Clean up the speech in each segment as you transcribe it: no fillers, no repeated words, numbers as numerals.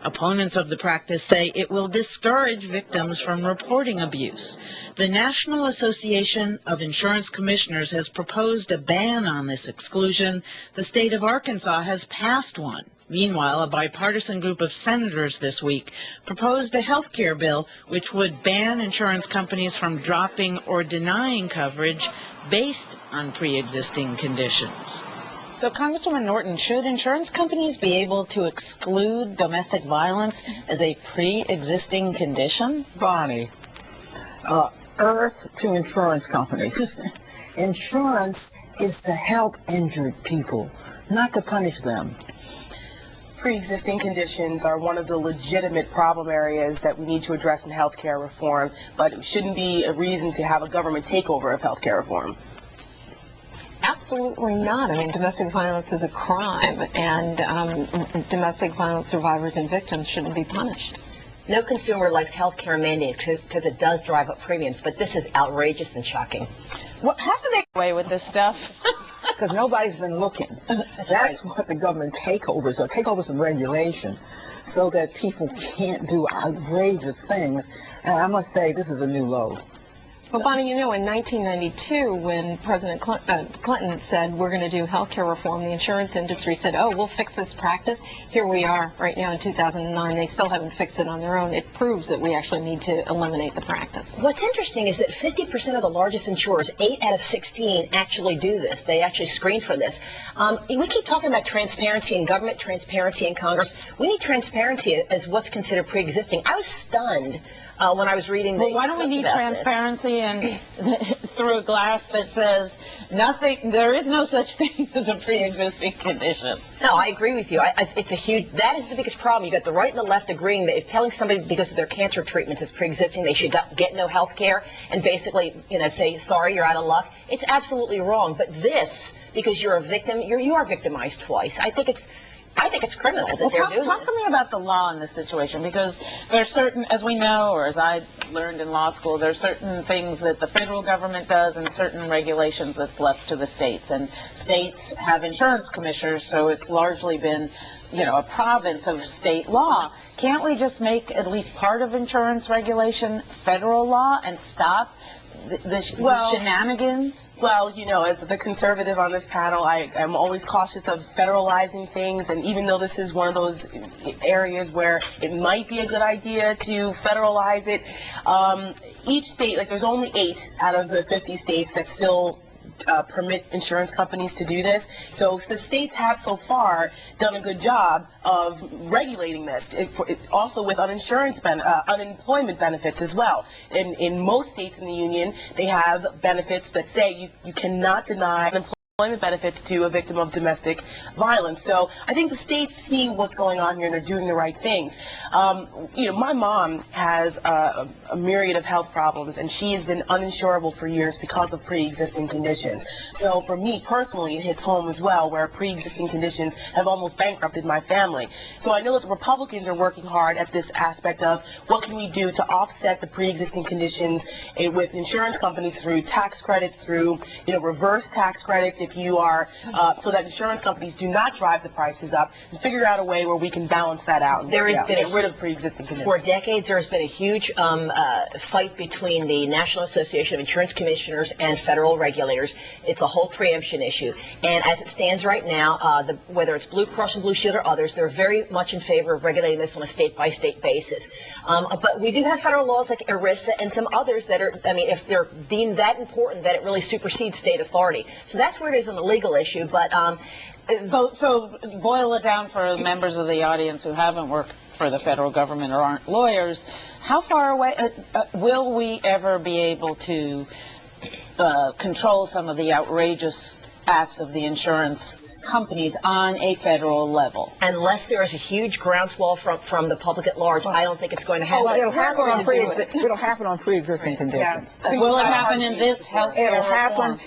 Opponents of the practice say it will discourage victims from reporting abuse. The National Association of Insurance Commissioners has proposed a ban on this exclusion. The state of Arkansas has passed one. Meanwhile, a bipartisan group of senators this week proposed a health care bill which would ban insurance companies from dropping or denying coverage based on pre-existing conditions. So, Congresswoman Norton, should insurance companies be able to exclude domestic violence as a pre-existing condition? Bonnie, earth to insurance companies. Insurance is to help injured people, not to punish them. Pre-existing conditions are one of the legitimate problem areas that we need to address in healthcare reform, but it shouldn't be a reason to have a government takeover of healthcare reform. Absolutely not. I mean, domestic violence is a crime, and domestic violence survivors and victims shouldn't be punished. No consumer likes health care mandates because it does drive up premiums, but this is outrageous and shocking. How do they get away with this stuff? Because nobody's been looking. That's what the government takeovers are. Take over some regulation so that people can't do outrageous things. And I must say, this is a new low. Well, Bonnie, you know, in 1992, when President Clinton said we're going to do health care reform, the insurance industry said, oh, we'll fix this practice. Here we are right now in 2009. They still haven't fixed it on their own. It proves that we actually need to eliminate the practice. What's interesting is that 50% of the largest insurers, 8 out of 16, actually do this. They actually screen for this. We keep talking about transparency in government, transparency in Congress. We need transparency as what's considered pre-existing. I was stunned when I was reading the why don't we need transparency and through a glass that says nothing, there is no such thing as a pre-existing condition? No, I agree with you. It's a huge, that is the biggest problem. You got the right and the left agreeing that if telling somebody because of their cancer treatments it's pre-existing, they should get no health care and basically, say, sorry, you're out of luck. It's absolutely wrong. But this, because you're a victim, you are victimized twice. I think it's criminal that they're doing this. Talk to me about the law in this situation, because there's certain, as we know, or as I learned in law school, there's certain things that the federal government does and certain regulations that's left to the states. And states have insurance commissioners, so it's largely been, a province of state law. Can't we just make at least part of insurance regulation federal law and stop the shenanigans? Well, as the conservative on this panel, I'm always cautious of federalizing things, and even though this is one of those areas where it might be a good idea to federalize it, each state, there's only 8 out of the 50 states that still permit insurance companies to do this. So the states have so far done a good job of regulating this, also with unemployment benefits as well. In most states in the union, they have benefits that say you cannot deny unemployment benefits to a victim of domestic violence. So I think the states see what's going on here and they're doing the right things. My mom has a myriad of health problems, and she has been uninsurable for years because of pre-existing conditions. So for me personally, it hits home as well, where pre-existing conditions have almost bankrupted my family. So I know that the Republicans are working hard at this aspect of what can we do to offset the pre-existing conditions with insurance companies through tax credits, through reverse tax credits, if you are, so that insurance companies do not drive the prices up, and figure out a way where we can balance that out and get rid of pre-existing conditions. For decades, there has been a huge fight between the National Association of Insurance Commissioners and federal regulators. It's a whole preemption issue. And as it stands right now, whether it's Blue Cross and Blue Shield or others, they're very much in favor of regulating this on a state-by-state basis. But we do have federal laws like ERISA and some others that are, if they're deemed that important, that it really supersedes state authority. So that's where it is on the legal issue. But so boil it down for members of the audience who haven't worked for the federal government or aren't lawyers. How far away will we ever be able to control some of the outrageous acts of the insurance companies on a federal level? Unless there is a huge groundswell from the public at large, I don't think it's going to happen. Well, it'll happen on pre-existing conditions. Will it happen in this health care reform? It'll happen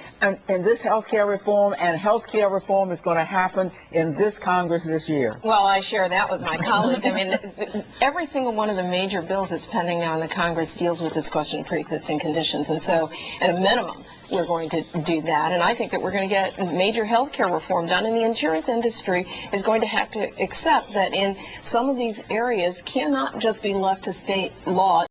in this health care reform, and health care reform is going to happen in this Congress this year. Well, I share that with my colleague. Every single one of the major bills that's pending now in the Congress deals with this question of pre-existing conditions. And so, at a minimum, we're going to do that, and I think that we're going to get major health care reform done, and the insurance industry is going to have to accept that in some of these areas cannot just be left to state law.